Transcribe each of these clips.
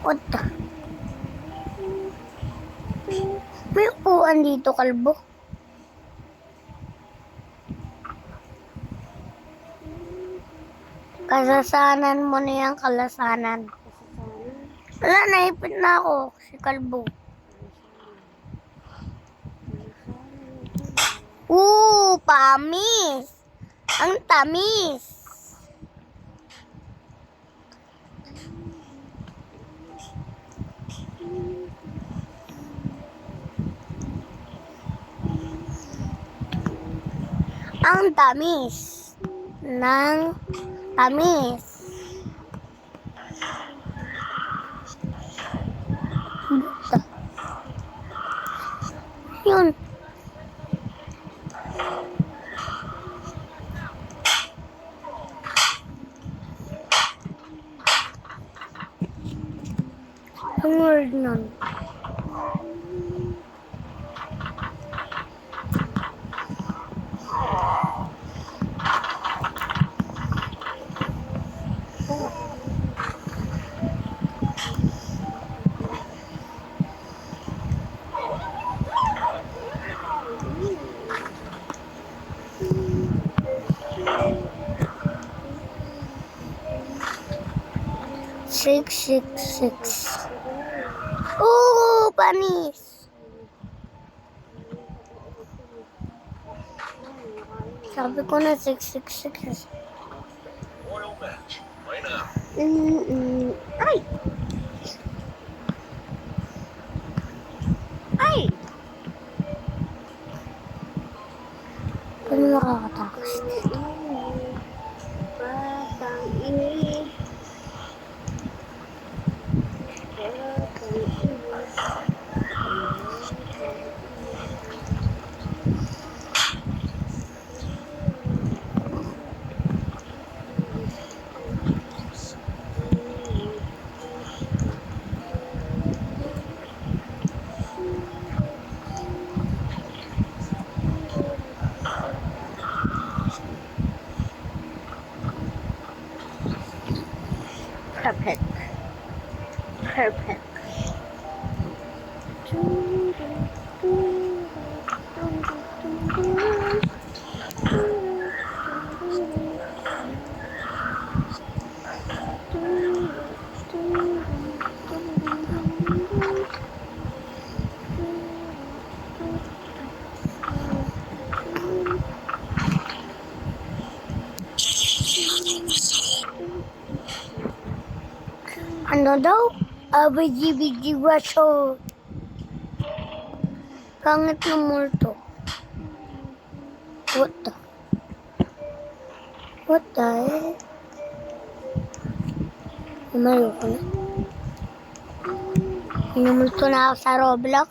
What the? May upuan dito, kalbo. Kasasanan mo na yan, kalasanan. Wala, naipit na ako. Si kalbo. Pamis. Ang tamis. Ang tamis ng tamis. Yun. Ang word nun. Six. Panis. Sabi ko na 666. Royal match. Right now. Ay! Ay! Paano nakakatakas dito? Batang ini. Perfect. Ano daw? Abidi-bidi waso. Pangit ng multo. What the? What the hell? Umayo ko na. Inumulto na ako sa Roblox.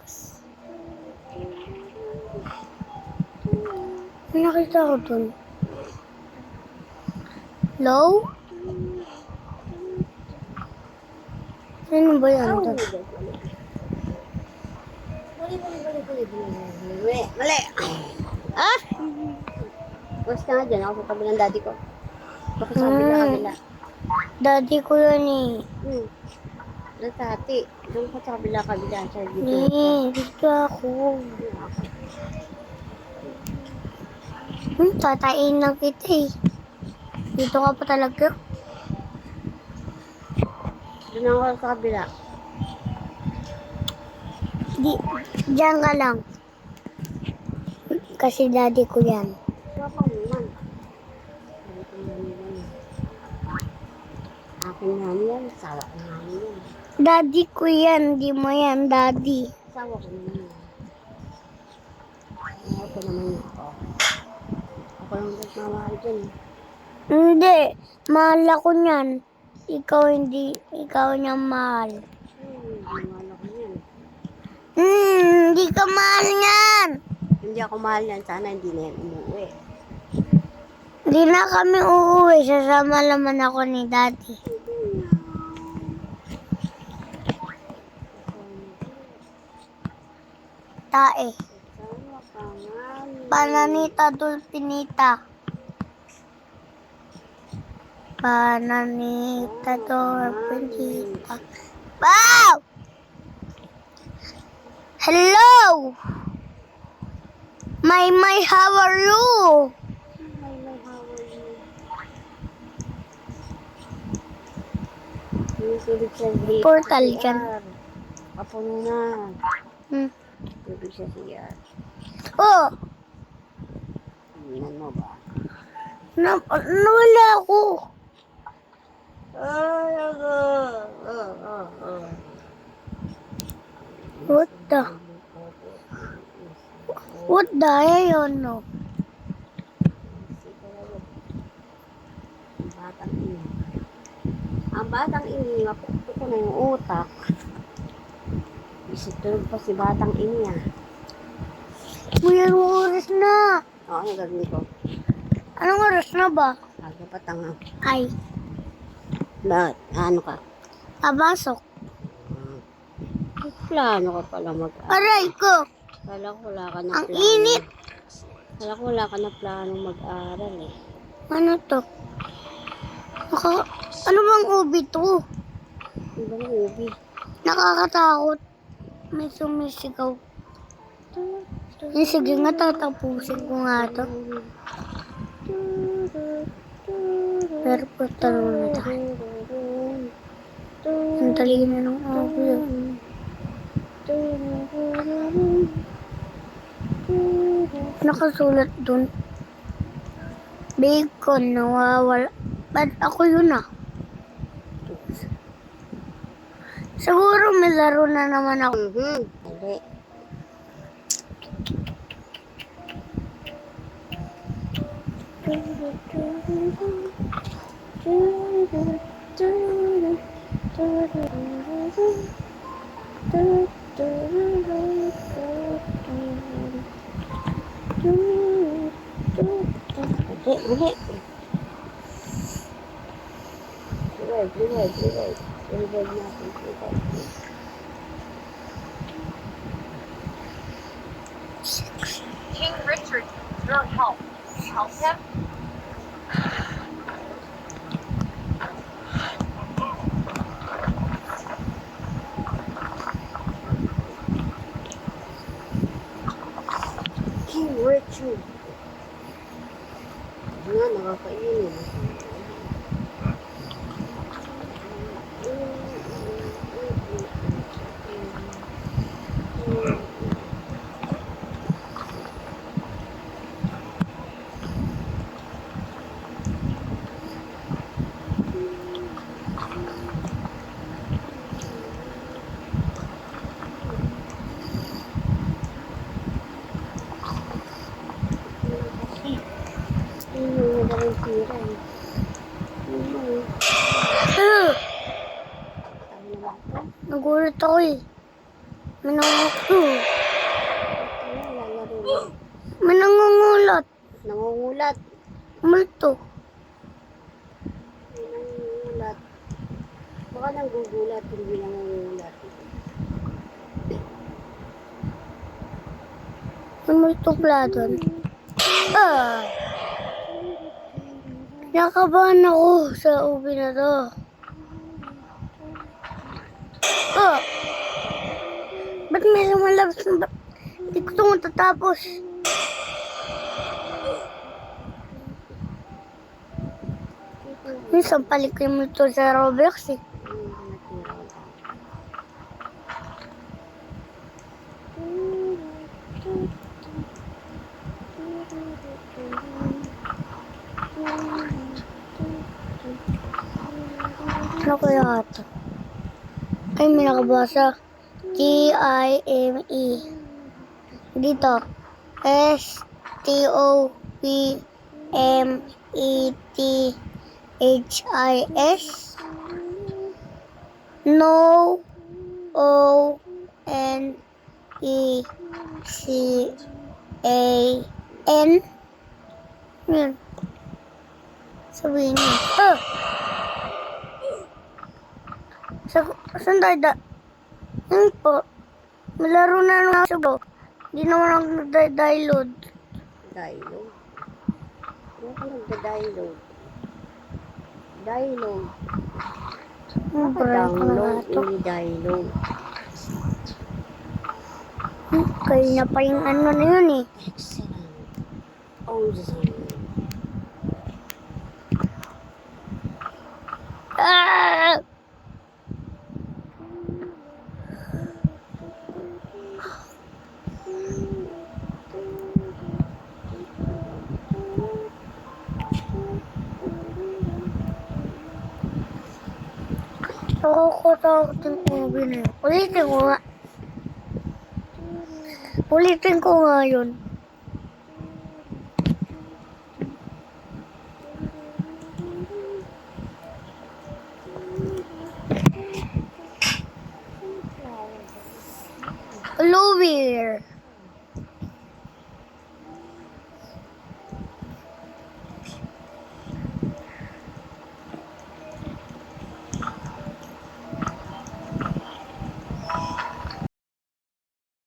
May nakita ko dun. Low? Sino ba yan? Mali! Ah! Mas ka nga dyan, ako sa tabi ng daddy ko. Bakit sa kabila? Daddy ko yun eh. Doon sa ati. Doon ko sa kabila. Sa dito. Dito ako. Tatain lang kita eh. Dito ka pa talaga. Doon ako sa kabila. Diyan ka lang. Kasi daddy ko yan. Siya pa naman. Akin nga yan. Sawa ko nga yan. Daddy ko yan. Di mo yan, daddy. Sawa ko naman yan. Sawa ko naman yan. Ako lang nagmamahal dyan eh. Hindi. Mahal ako niyan. Ikaw hindi. Ikaw niya mahal. Mahal ako yan. Hindi ka mahal niyan. Hindi ako mahal yan. Sana hindi na yan umuwi. Hindi na kami uuwi. Sasama naman ako ni daddy. Tae. Sama ka nga. Bananita dulpinita. Bananita dulpinita. Wow! Hello! My, how are you? May hawal mo. Tubig sa CR. Portal dyan. Kapuno na. Hmm. Tubig sa CR. Oh, Tingnan mo ba? nawala ako. Ay, ako. What the yun, no? Ang batang ini, mapukto ko na yung utak. Isitulog pa si batang ini ah. May oras na. Oo, ano gagawin ko? Anong oras na ba? Aga pa tanga. Ay, Bakit? Ano ka? abasok. May plano ka pala mag-aral. Aray ko. Kala ko wala ka na Ang plano. init. Kala ko wala ka na plano mag-aral eh. Ano to? Ano bang ubi to? Ano ba ng ubi? Nakakatakot. May sumisigaw. Sige nga, tatapusin ko nga to. Pero patalo na tayo. Ang dali na ng ubi. Nakasulat dun. Bacon, nawawala. Ba't ako yun ah? Siguro may laro na naman ako. Hindi. Uli. Rewind. Rewind natin. King Richard, your help. Help him? King Richard. Nga, nakakainin. Nagulat ako eh. May nangungulat. Nangungulat. Multo. Nangungulat. Baka nanggugulat, hindi nangungulat. May multo pala doon. Nakabahan ako sa ubi na to. Ba't may lumalabas na ba? Hindi ko ito matatapos. Minsan palik ko yung multo sa Roblox eh. Ano kaya ito? Ay, may nakabasa. T-I-M-E. Dito. S-T-O-P-M-E-T-H-I-S. No. O-N-E-C-A-N. Yan. Sabihin niyo. Saan tayo Ano po? Malaro na naman ako po. Hindi naman ako nagda-download. Download? Ano ka nagda-download? Download. Download, i-download. Kaya na pa yung ano na yun eh. Excellent. Awesome. Ah! Nakakatakot yung movie na yun. Ulitin ko nga. Ulitin ko nga yun. Lower.